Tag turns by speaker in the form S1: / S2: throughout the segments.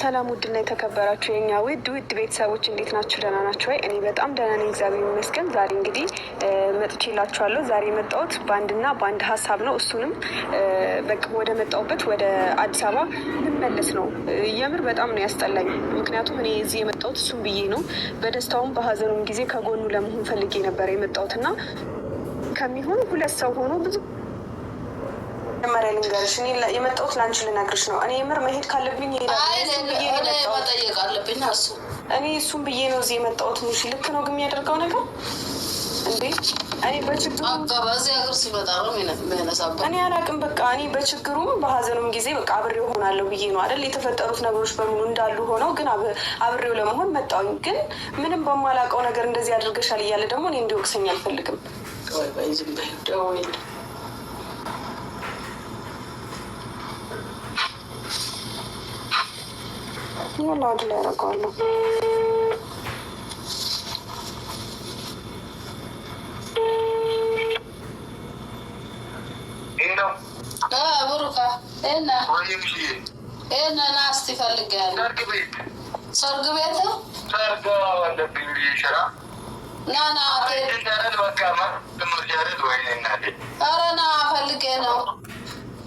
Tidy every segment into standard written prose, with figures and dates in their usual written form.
S1: ሰላም ውድና የተከበራችሁ የኛ ውድ ቤተሰቦች እንዴት ናችሁ? ደህና ናችሁ ወይ? እኔ በጣም ደህና ነኝ፣ እግዚአብሔር ይመስገን። ዛሬ እንግዲህ መጥቼላችኋለሁ። ዛሬ የመጣሁት በአንድ ሀሳብ ነው። እሱንም በቃ ወደ መጣሁበት ወደ አዲስ አበባ ልመለስ ነው። የምር በጣም ነው ያስጠላኝ። ምክንያቱም እኔ እዚህ የመጣሁት እሱም ብዬ ነው። በደስታውም በሀዘኑም ጊዜ ከጎኑ ለመሆን ፈልጌ ነበር የመጣሁት እና ከሚሆን ሁለት ሰው ሆኖ ብዙ መጀመሪያ ልንገርሽ፣ እኔ የመጣሁት ለአንቺ ልነግርሽ ነው። እኔ የምር መሄድ ካለብኝ
S2: መጠየቅ አለብኝ።
S1: እኔ እሱም ብዬ ነው እዚህ የመጣሁት። ሙሽ ልክ ነው ግን የሚያደርገው ነገር እንዴ? እኔ በችግሩ
S2: በዚህ ሀገር ሲመጣ ነው የሚያነሳበት።
S1: እኔ አላውቅም። በቃ እኔ በችግሩም በሀዘኑም ጊዜ በቃ አብሬው ሆናለሁ ብዬ ነው አይደል? የተፈጠሩት ነገሮች በሙሉ እንዳሉ ሆነው ግን አብሬው ለመሆን መጣሁኝ። ግን ምንም በማላውቀው ነገር እንደዚህ አድርገሻል እያለ ደግሞ እኔ እንዲወቅሰኝ አልፈልግም። ይኸውልህ አይደል ያደርገዋለሁ።
S2: ብሩካ ና እስኪ እፈልግሃለሁ። ሰርግ ቤት ኧረ ና ፈልጌ ነው።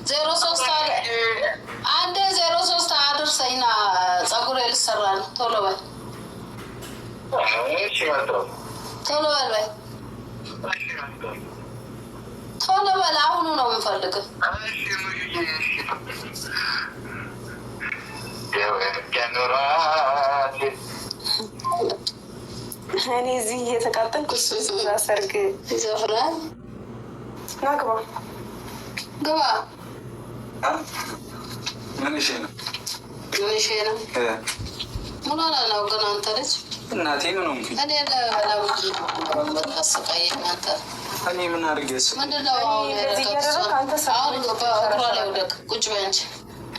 S2: 03 አንዴ 03 አድርሰኝ ና፣ ፀጉሬ ልሰራ ነው። ቶሎ በል ቶሎ በል በይ ቶሎ በል። አሁኑ ነው የምፈልግህ።
S1: እኔ እዚህ እየተቃጠልኩ እሱ ሰርግ
S2: ይዘፍራል።
S1: ና ግባ
S2: ግባ።
S1: ምን
S2: እሺ ነው ምን ሆነ ነው ግን አንተ ልጅ
S1: እናቴ ምን ሆንኩ?
S2: እኔ ለአስቃየኝ አንተ
S1: እኔ ምን አድርጌስ?
S2: ምንድነው አሁን እግሯ ላይ ውደቅ። ቁጭ በይ አንቺ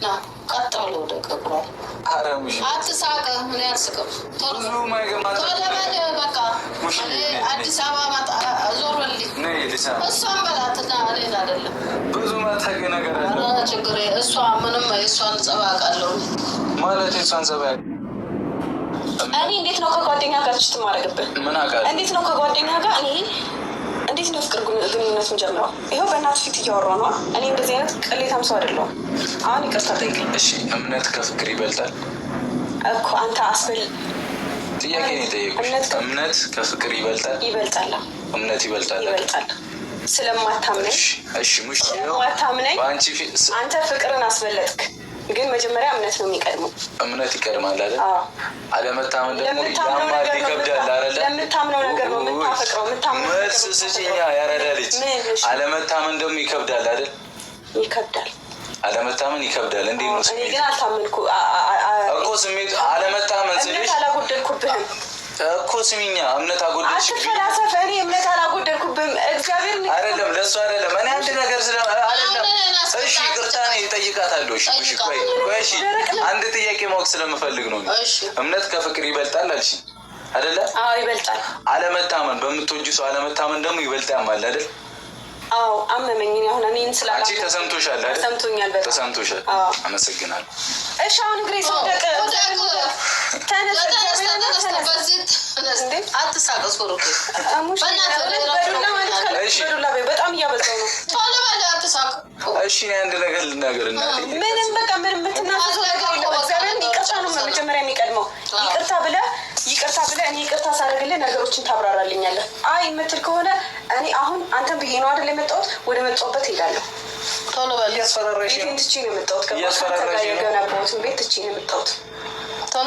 S2: ና ቀጥ ብለህ ውደቅ እግሯ ላይ። አትሳቅ። ምን ያልስቅም። ቶሎ በል በቃ አዲስ አበባ ዞር በልኝ። እሷን በላትና እኔን አይደለም
S1: ብዙ ማታውቂ ነገር አለ።
S2: ችግር እሷ ምንም የእሷን ጸባይ አውቃለሁ
S1: ማለት የእሷን ጸባይ እኔ እንዴት ነው ከጓደኛ ጋር ችት ማድረግብህ? ምን አውቃለሁ። እንዴት ነው ከጓደኛ ጋር እኔ እንዴት ነው ፍቅር ግንኙነቱን ጀምረው? ይኸው በእናትህ ፊት እያወራሁ ነው። እኔ እንደዚህ አይነት ቅሌታም ሰው አይደለሁም። አሁን ይቅርታ ጠይቀኝ። እሺ እምነት ከፍቅር ይበልጣል እኮ አንተ አስበል። ጥያቄ ነው የጠየቁሽ። እምነት ከፍቅር ይበልጣል? ይበልጣል። እምነት ይበልጣል። ስለማታምነኝ ስለማታምነኝ አንተ ፍቅርን አስበለጥክ። ግን መጀመሪያ እምነት ነው የሚቀድመው። እምነት ይቀድማል አይደል? አለመታመን ደግሞ ያማል፣ ይከብዳል አይደል? ለምታምነው ነገር ነው የምታፈቅረው። መልስ ስጪኛ ያረዳ ልጅ። አለመታመን ደግሞ ይከብዳል አይደል? ይከብዳል። አለመታመን ይከብዳል። እንዴት ነው? እኔ ግን አልታመንኩ እኮ ስሜት አለመታመን ስልሽ አላጎደልኩብህም እኮ ስሚኛ፣ እምነት አጎደልሽ። አትፈላሰፍ። እኔ እምነት አላጎደልኩብህም። እግዚአብሔር አይደለም ለእሱ አይደለም። እኔ አንድ ነገር ስለ አይደለም። እሺ ይቅርታ ነው እጠይቃታለሁ። እሺ ቆይ እሺ፣ አንድ ጥያቄ ማወቅ ስለምፈልግ ነው። እምነት ከፍቅር ይበልጣል አልሽ አይደለ? አዎ ይበልጣል። አለመታመን፣ በምትወጂው ሰው አለመታመን ደግሞ ይበልጣል ማለት አይደል? አዎ አመመኝ። አሁን እኔን ስላላ አንቺ ተሰምቶሻል አይደል? ተሰምቶኛል፣ በጣም ተሰምቶሻል። አመሰግናለሁ። እሺ አሁን እግሬ ሰውደቀ
S2: አትሳቀስ።
S1: በጣም እያበዛው ነው። እሺ አንድ ነገር ልናገር እና ምንም በቃ ምንም የምትናገረው ነገር የለም። እግዚአብሔርን ይቅርታ ነው መጀመሪያ የሚቀድመው። ይቅርታ ብለህ እኔ ይቅርታ ሳደርግልህ ነገሮችን ታብራራልኛለህ። አይ የምትል ከሆነ እኔ አሁን አንተን ብዬ ነው አይደል የመጣሁት፣ ወደ መጣሁበት ሄዳለሁ። ቶሎ በል። እያስፈራራሽ ነው። ትቼ ነው የመጣሁት። የገነባሁትን ቤት ትቼ ነው የመጣሁት።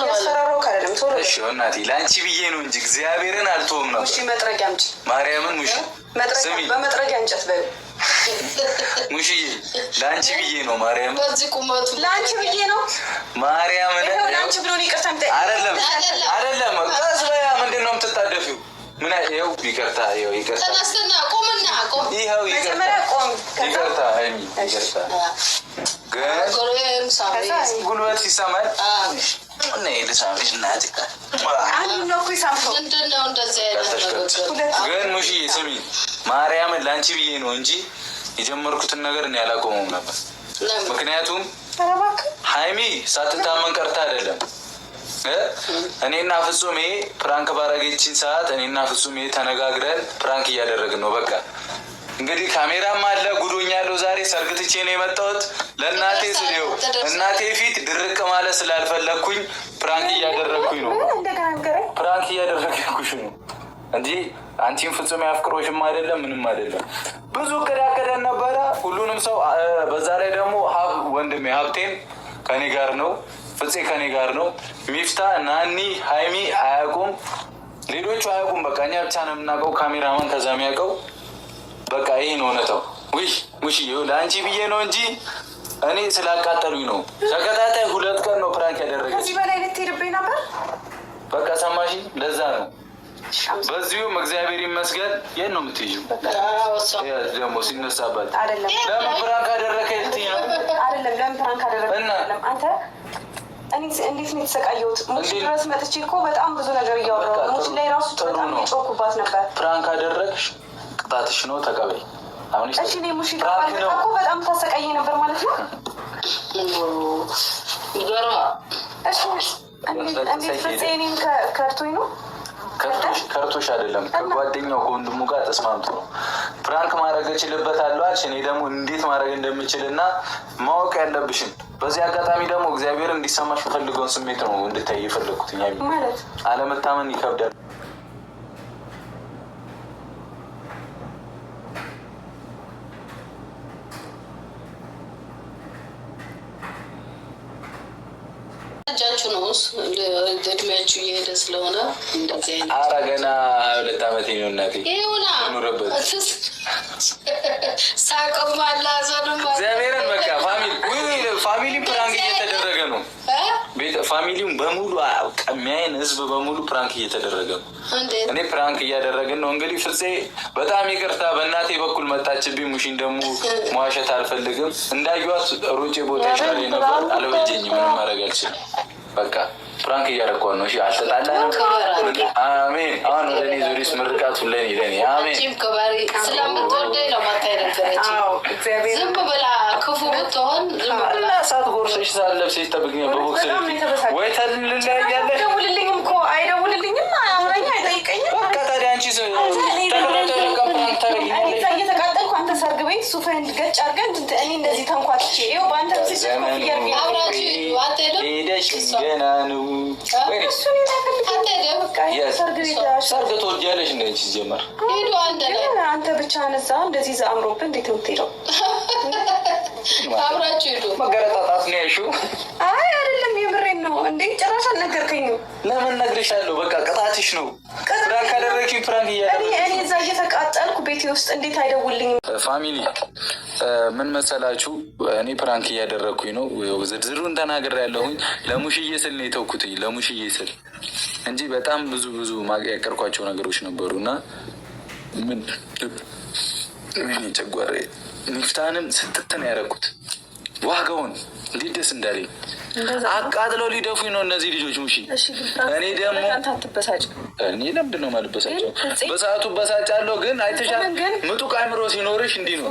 S1: ያስፈራራው ካለም ቶሎ እሺ። እናቴ ለአንቺ ብዬ ነው እንጂ እግዚአብሔርን አልተውም ነበር። እሺ መጥረጊያ አምጪ ማርያምን። ሙሽ በመጥረጊያ እንጨት በይ ሙሽዬ፣ ለአንቺ ብዬ ነው ማርያምን። በዚህ ቁመቱ ለአንቺ ብዬ ነው ማርያምን። ለአንቺ ብሎ ነው ይቅርታ የምጠይቅ አይደለም። ቀስ በያ ምንድን ነው የምትጣደፊው? ምን ይኸው ይቅርታ፣ ይኸው ይቅርታ። ተነስና ቆምና ቆም። ይኸው መጀመሪያ ቆም። ይቅርታ አይሚ ይቅርታ። ጉልበት ይሰማል። ግን ሙሽዬ ስሚ ማርያምን ለአንቺ ብዬ ነው እንጂ
S3: የጀመርኩትን ነገር እኔ አላቆመውም ነበር። ምክንያቱም ሀይሚ ሳትታመን ቀርታ አይደለም። እኔና ፍጹሜ ፕራንክ ባረገችን ሰዓት እኔና ፍጹሜ ተነጋግረን ፕራንክ እያደረግን ነው። በቃ እንግዲህ ካሜራም አለ ጉዶኛለሁ። ዛሬ ሰርግ ትቼ ነው የመጣሁት። ለእናቴ ስሌው እናቴ ፊት ድርቅ ማለት ስላልፈለግኩኝ ፕራንክ እያደረግኩኝ ነው። ፕራንክ እያደረግኩሽ ነው እንጂ አንቺን ፍጹሜ አፍቅሮሽም አይደለም ምንም አይደለም። ብዙ እቅድ አቅደን ነበረ ሁሉንም ሰው። በዛ ላይ ደግሞ ወንድሜ ሀብቴም ከኔ ጋር ነው፣ ፍፄ ከኔ ጋር ነው። ሚፍታ ናኒ ሀይሚ አያውቁም፣ ሌሎቹ አያውቁም። በቃ እኛ ብቻ ነው የምናውቀው። ካሜራማን ከዛ የሚያውቀው በቃ ይህ ነው እውነታው። ውይ ሙሽ ለአንቺ ብዬ ነው እንጂ እኔ ስላቃጠሉኝ ነው። ተከታታይ 2 ቀን ነው ፕራንክ ያደረገች።
S1: ከዚህ በላይ ልትሄድብኝ ነበር።
S3: በቃ ሰማሽ፣ ለዛ ነው። በዚሁም እግዚአብሔር ይመስገን። የት ነው የምትይው? ደግሞ ሲነሳባት ለምን ፕራንክ አደረከ?
S1: አይደለም ለምን ፕራንክ አደረከ? አንተ እንዴት ነው የተሰቃየሁት? ሙሽ ድረስ መጥቼ እኮ በጣም ብዙ ነገር እያወራሁ ሙሽ ላይ ራሱ በጣም የጮኩባት ነበር።
S3: ፕራንክ አደረግሽ፣ ቅጣትሽ ነው፣ ተቀበይ። አሁን
S1: እሺ እኔ ሙሽ እኮ በጣም ታሰቃየኝ ነበር ማለት ነው። እሺ እንዴት ፍፄ እኔን ከርቶኝ ነው?
S3: ከርቶሽ አይደለም፣ ከጓደኛው ከወንድሙ ጋር ተስማምቶ ነው። ፕራንክ ማድረግ እችልበታለሁ አልሽ። እኔ ደግሞ እንዴት ማድረግ እንደምችል እና ማወቅ ያለብሽን በዚህ አጋጣሚ ደግሞ እግዚአብሔር እንዲሰማሽ የፈልገውን ስሜት ነው እንድታይ የፈለግኩት።
S1: ማለት
S3: አለመታመን ይከብዳል።
S2: እጃችሁ ነው እድሜያችሁ እየሄደ ስለሆነ እንደዚህ አይነት
S3: ኧረ ገና 2 ዓመቴ ነው እናቴ።
S2: ይሁና
S3: ኑረበት
S2: ሳቀውም አላዘንም
S3: እግዚአብሔርን በቃ ፋሚሊ ፕራንክ እየተደረገ ነው። ፋሚሊውን በሙሉ የሚያይን ህዝብ በሙሉ ፕራንክ እየተደረገ ነው። እኔ ፕራንክ እያደረግን ነው። እንግዲህ ፍፄ በጣም ይቅርታ በእናቴ በኩል መጣችብኝ። ሙሽን ደግሞ መዋሸት አልፈልግም። እንዳየዋት ሩጬ ቦታ ይሻል ነበር። አልበጀኝም። ምንም ማድረግ አልችልም። በቃ ፕራንክ እያደረኳት ነው። እሺ አልተጣላንም። አሜን። አሁን ወደ እኔ ዙሪስ ምርቃቱ ለኔ አሜን።
S2: ስለምትወደኝ ነው ማታይነገረች። ዝም ብላ ክፉ ብትሆን ዝም ብላ
S3: ሰዓት ጎርሰሽ ሳለብሰሽ ጠብቅኝ። በቦክስ ወይ ተልለያያለሽ።
S1: አይደውልልኝም እኮ አይደውልልኝም። አያምረኝ አይጠይቀኝም።
S3: በቃ ታዲያ አንቺ
S1: እየተቃጠልኩ አንተ ሰርግ ቤት ሱፍህን ገጭ አድርገን እኔ እንደዚህ ተንኳትቼ ይኸው በአንተ
S3: ሄደሽ ገና ነው። ሰርግ ትወጃለሽ እንደ አንቺ ሲጀመር
S1: አንተ ብቻ ነዛ እንደዚህ አምሮብህ እንዴት ነው የምትሄደው?
S2: አብራችሁ ሄዱ።
S3: መገረጣጣት ነው ያልሺው?
S1: አይ አይደለም የምሬን ነው። እንዴ ጭራሽ አልነገርከኝም።
S3: ለምን እነግርሻለሁ? በቃ ቅጣትሽ ነው። ፕራንክ አደረግሽኝ። ፕራንክ
S1: እኔ እዛ እየተቃጠልኩ ቤቴ ውስጥ እንዴት አይደውልኝም?
S3: ፋሚሊ ምን መሰላችሁ፣ እኔ ፕራንክ እያደረግኩኝ ነው። ዝርዝሩን ተናግሬያለሁኝ። ለሙሽዬ ስል ነው የተውኩትኝ፣ ለሙሽዬ ስል እንጂ በጣም ብዙ ያቀርኳቸው ነገሮች ነበሩ እና ምን ጨጓሬ ሚፍታንም ስትትን ያደረኩት ዋጋውን እንዴት ደስ እንዳለኝ አቃጥለው ሊደፉኝ ነው እነዚህ ልጆች። ሙሺ እኔ ደግሞ እኔ ለምንድን ነው የማልበሳቸው? በሰዓቱ በሳጫለሁ፣ ግን አይተሻል። ምጡቅ አእምሮ ሲኖርሽ እንዲህ ነው።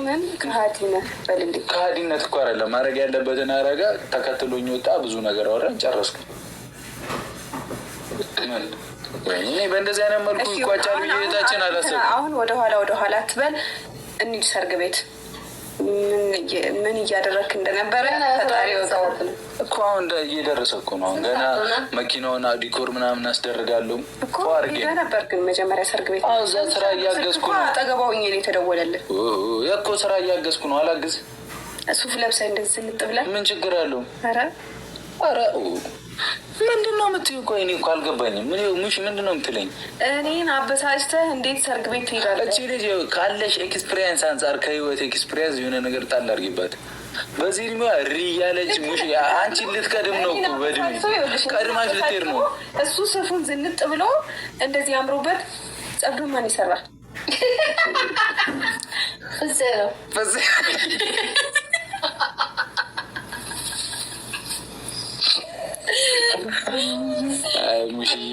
S3: ከሃዲነት እኮ አይደለም። ማድረግ ያለበትን አረጋ። ተከትሎኝ ወጣ። ብዙ ነገር አወራን፣ ጨረስኩ። እኔ በእንደዚህ አይነት መልኩ ይቋጫል ብዬ ቤታችን አላሰብኩም።
S1: አሁን ወደኋላ ትበል። እንሂድ ሰርግ ቤት። ምን እያደረክ እንደነበረ ፈጣሪ ወጣሁት
S3: እኮ። አሁን እየደረሰ እኮ ነው። ገና መኪናውን ዲኮር ምናምን አስደርጋለሁ እኮ አድርጌ
S1: ነበር። ግን መጀመሪያ ሰርግ ቤት
S3: እዛ ስራ እያገዝኩ ነው።
S1: አጠገባውኝ ነው የተደወለልህ
S3: እኮ። ስራ እያገዝኩ ነው። አላግዝ
S1: ሱፍ ለብሰህ እንደዚህ እንጥብለህ
S3: ምን ችግር አለው?
S1: ኧረ
S3: ምንድን ነው የምትይው? ቆይ እኔ እኮ አልገባኝም። ሙሽ ምንድን ነው የምትለኝ?
S1: እኔን አበሳጭተህ እንዴት ሰርግ ቤት ትሄዳለህ?
S3: እቺ ልጅ ካለሽ ኤክስፒሪየንስ አንጻር ከህይወት ኤክስፒሪየንስ የሆነ ነገር ጣል አድርጊባት። በዚህ እድሜዋ ሪ ያለች ሙሽ አንቺን ልትቀድም ነው እኮ በእድሜ ቀድማሽ ልትሄድ ነው።
S1: እሱ ስፉን ዝንጥ ብሎ እንደዚህ አምሮበት ጸጉሩን ማን ይሰራል?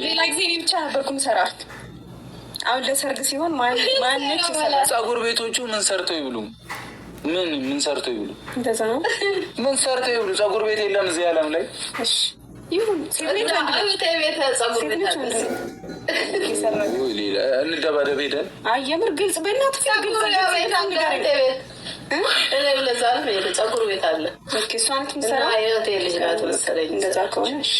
S1: ሌላ ጊዜ እኔ ብቻ ነበርኩ የምሰራው። አሁን ለሰርግ ሲሆን ማነች ይሰራል?
S3: ፀጉር ቤቶቹ ምን ሰርተው ይብሉ? ምን ሰርቶ ይብሉ?
S1: እንደዛ ነው።
S3: ምን ሰርቶ ይብሉ? ፀጉር ቤት የለም እዚህ ዓለም ላይ።
S1: እሺ ይሁን።
S3: እንደባደብ ሄደን
S1: የምር ግልጽ በእናትህ
S2: ፀጉር ቤት አለ።
S1: እሷን ትምሰራ
S2: ልጅ ናት መሰለኝ።
S1: እንደዛ ከሆነሽ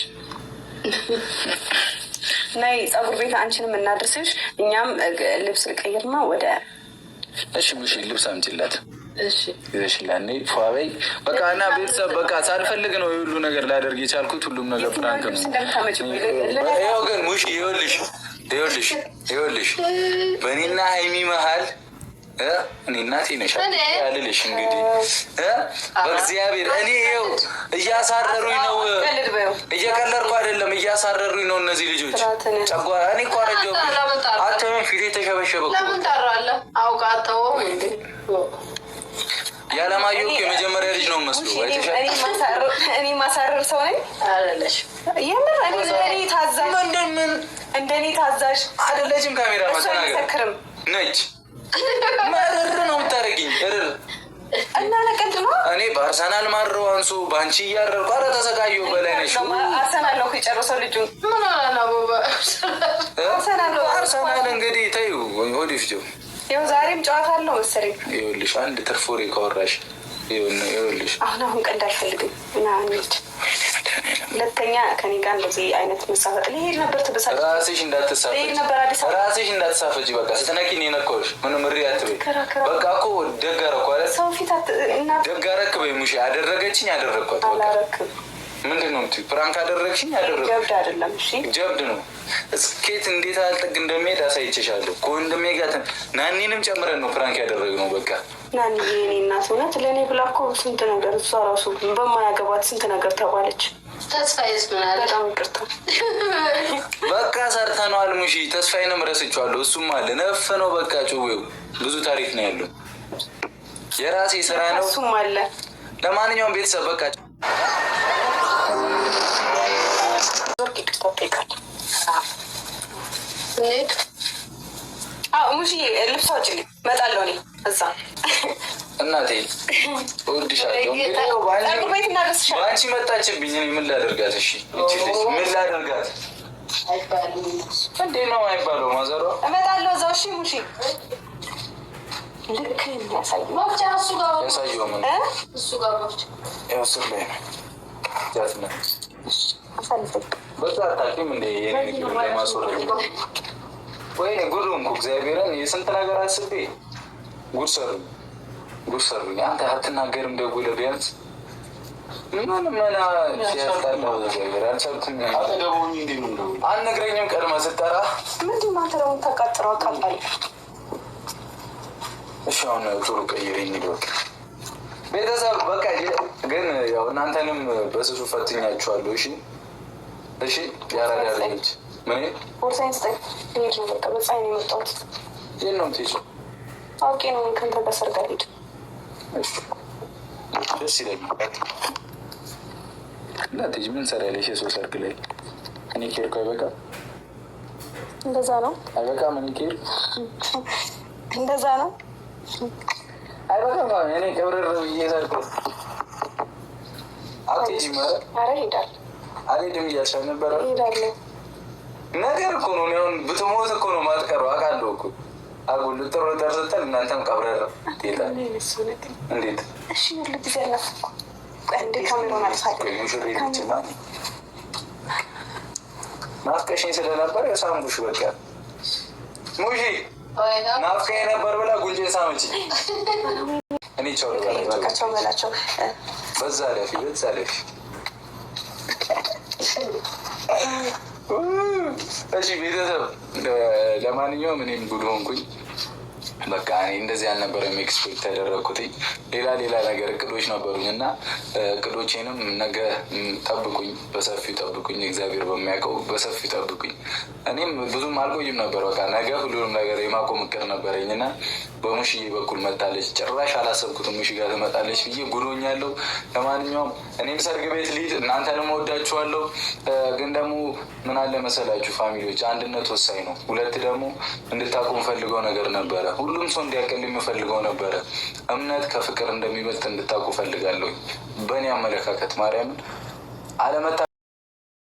S1: ናይ ፀጉር ቤት አንቺንም እናድርስሽ። እኛም ልብስ ልቀይርና ወደ
S3: እሺ ሙሽ ልብስ አምጪላት። እሺ ይዘሽላኔ ፏበይ በቃ እና ቤተሰብ በቃ ሳልፈልግ ነው የሁሉ ነገር ላደርግ የቻልኩት። ሁሉም ነገር ፍራንክ ነው። ያው ግን ሙሽ ይኸውልሽ በእኔና ሀይሚ መሀል እኔ እናቴ ነሽ ያልልሽ እንግዲህ በእግዚአብሔር እኔ ይኸው እያሳረሩኝ ነው። እየቀለድኩ አይደለም፣ እያሳረሩኝ ነው እነዚህ ልጆች። ጨጓራ እኔ እኮ አረጀሁብሽ። አተምን ፊቴ ተሸበሸበ።
S2: ለምን ጠራለህ? አውቃተው
S3: ያለማየሁ የመጀመሪያ ልጅ ነው መስሎ
S1: እኔ ማሳረር ሰው ነኝ አለለሽ። የምር እኔ ታዛዥ እንደኔ ታዛዥ
S3: አይደለችም። ካሜራ ማተናገር ነች። መርር ነው የምታደርጊኝ። እርር
S1: እና ለቀልድ ነው።
S3: እኔ በአርሰናል ማረው አንሱ በአንቺ እያረርኩ። ኧረ ተሰቃየሁ። በላይ ነሽ።
S1: አርሰናል ነው የጨረሰው ልጁ።
S2: ምን
S3: አርሰናል እንግዲህ ተይው ወዲፍ
S1: ይኸው ዛሬም ጨዋታ አለው መሰለኝ።
S3: ይኸውልሽ አንድ ትርፍ ወሬ ካወራሽ ይኸውልሽ
S1: አሁን ቀልድ አልፈልግም እና እንሂድ። ሁለተኛ ከኔ ጋር እንደዚህ አይነት መሳፈጥ ልሄድ ነበር። ትበሳጭ
S3: ራስሽ እንዳትሳፈጪ። በቃ ስትነኪኝ ነው የነካሁሽ። ምንም እሪ አትበይ። በቃ እኮ ደግ አደረኩ አይደል?
S1: ሰው ፊት
S3: ደግ አደረክ በይ ሙሽ። አደረገችኝ አደረግኳት።
S1: አላረክም።
S3: ምንድን ነው የምትይው? ፕራንክ አደረግሽኝ አደረግኩ።
S1: ጀብድ አይደለም። እሺ
S3: ጀብድ ነው። እስኬት እንዴት አልጥግ እንደሚሄድ አሳይቼሻለሁ። ከወንድሜ ጋር ናኒንም ጨምረን ነው ፕራንክ ያደረግነው። በቃ
S1: ናኒ የኔ እናት እውነት ለእኔ ብላ እኮ ስንት ነገር እሷ ራሱ በማያገባት ስንት ነገር ተባለች።
S2: ተስፋዬስ ምን አለ?
S1: በጣም ይቅርታ።
S3: በቃ ሰርተነዋል ሙሺ። ተስፋዬንም ረስቼዋለሁ። እሱም አለ ነፍ ነው። በቃ ጭዌው ብዙ ታሪክ ነው ያለው። የራሴ ስራ ነው።
S1: እሱም አለ።
S3: ለማንኛውም ቤተሰብ በቃ
S1: ሙሽዬ ልብስ አውጪልኝ፣ እመጣለሁ እኔ እዛ።
S3: እናቴ እወድሻለሁ።
S1: ፀጉር ቤት እናደርስሻለሁ።
S3: በአንቺ መጣችብኝ። እኔ ምን ላደርጋት? እሺ ምን ላደርጋት? እንዴት ነው አይባለው? ማዘሯ
S1: እመጣለሁ እዛው። እሺ ሙሺ ልክ ያሳየው
S2: እሱ ጋር
S3: ያው ስር ላይ ነው ጃትና በዛ አታውቂም እንደ የንግግር ላይ ማስወረድ ወይ ጉድ ሆንኩ። እግዚአብሔርን የስንት ነገር አስቤ ጉድ ሰሩኝ። አንተ አትናገርም ደውለህ ቢያንስ ምን ሲያስጠላው እግዚአብሔር አልቻልኩም። አልነግረኝም ቀድመህ ስትጠራ
S1: ምንድን ነው አንተ ደግሞ ተቃጥረው አቃጣል።
S3: እሺ አሁን ቶሎ ቀይረኝ በቃ ቤተሰብ በቃ ግን ያው እናንተንም በስሱ ፈትኛችኋለሁ። እሺ ያራዳለች ምን
S1: ቦርሳዬን ስጠኝ። ልሄድ ነው በቃ በፀሐይ ነው የመጣሁት።
S3: የት ነው የምትሄጂው?
S1: አውቄ ነው ከአንተ ጋር ሰርግ አልሄድም።
S3: ደስ ይለኛል። እንዳትሄጂ ምን ሰራለሽ የሰው ሰርግ ላይ? እኔ ኬርኩ አይበቃም?
S1: እንደዛ ነው
S3: አይበቃም? እኔ ኬር
S1: እንደዛ ነው
S3: አይበቃም? እኔ ቀብረር ብዬ ሰርግ አትሄጂም?
S1: ኧረ እሄዳለሁ።
S3: አልሄድም እያልሽ ነበረ።
S1: እሄዳለሁ
S3: ነገር እኮ ነው። አሁን ብትሞት እኮ ነው ማትቀረው። አውቃለሁ እኮ አጉል ጥሩ ስትል እናንተም ቀብረር ትሄዳለህ። እንዴት?
S1: እሺ ጊዜ አላፈኩ እንዴ ካሜራውን አልፋለሁ።
S3: ናፍቀሽኝ ስለነበር የሳምኩሽ በቃ ሙሺ ናፍቀኝ ነበር ብላ ጉንጬን ሳመች። እኔ ቻው
S1: በላቸው።
S3: በዛ ለፊ እሺ ቤተሰብ ለማንኛውም እኔም ጉድ ሆንኩኝ። በቃ እኔ እንደዚህ አልነበረም ኤክስፔክት ያደረግኩትኝ። ሌላ ነገር እቅዶች ነበሩኝ እና እቅዶቼንም ነገ ጠብቁኝ፣ በሰፊው ጠብቁኝ። እግዚአብሔር በሚያውቀው በሰፊው ጠብቁኝ። እኔም ብዙም አልቆይም ነበር። በቃ ነገ ሁሉንም ነገር የማቆም እቅድ ነበረኝ እና በሙሽዬ በኩል መጣለች። ጭራሽ አላሰብኩትም ሙሽ ጋር ትመጣለች ብዬ ጉዶኛለሁ። ለማንኛውም እኔም ሰርግ ቤት ልሂድ፣ እናንተንም ወዳችኋለሁ። ግን ደግሞ ምን አለ መሰላችሁ ፋሚሊዎች፣ አንድነት ወሳኝ ነው። ሁለት ደግሞ እንድታቁ የምፈልገው ነገር ነበረ፣ ሁሉም ሰው እንዲያቀል የምፈልገው ነበረ። እምነት ከፍቅር እንደሚበልጥ እንድታቁ ፈልጋለሁ። በእኔ አመለካከት ማርያምን አለመታ